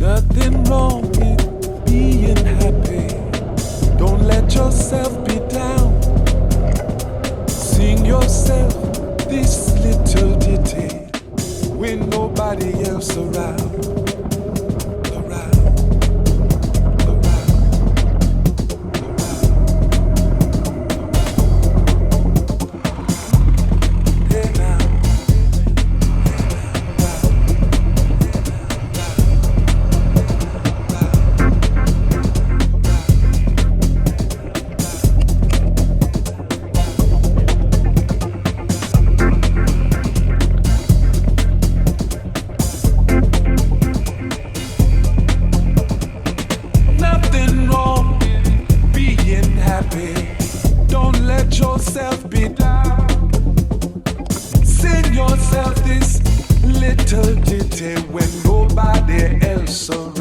Nothing wrong with being happy. Don't let yourself be down. Sing yourself this little ditty when nobody else around. Don't let yourself be down. Sing yourself this little ditty when nobody else around.